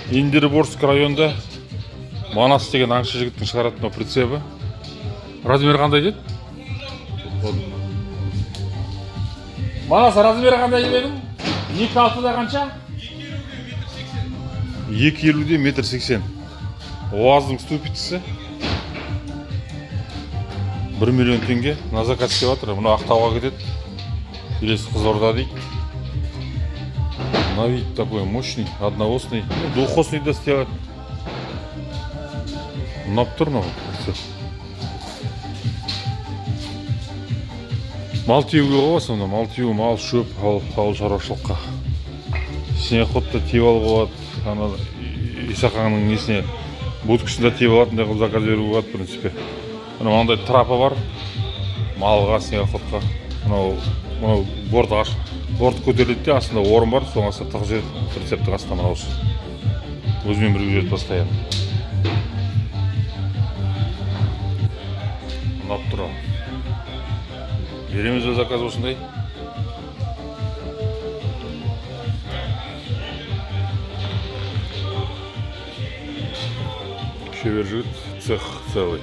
Индерборск районда Манас деген аңшы жігіттің шығаратын прицебі. Размері қандай деді? Манас, размері қандай дедім? 2.6-да қанша? 2.50-де 1.80 м. УАЗдың ступицасы 1 миллион теңге. На заказ келіп жатыр. Мұны Ақтауға кетеді. Келесі Қызылорда дейді. На вид такой мощный, одноосный, двухосный да сделать. Наптырно. Мал теуге қоясың, сонда мал теу, мал шөп, ауыл шаруашылыққа. Снеходта теу алуға болады. Ана Исақаңның несіне будкасында теу алатындай қылып заказ беруге болады, в принципе. Мынандай трапы бар. Малға, снеходқа. Мынау борт көтеріледі де, астында орын бар, соң астында тығыз жерді, прицептің астынан ауыз. Өзімен бірге жүреді постоянно. Ұнап тұра. Береміз бе заказ осындай? Шебер жігіт, цех целый.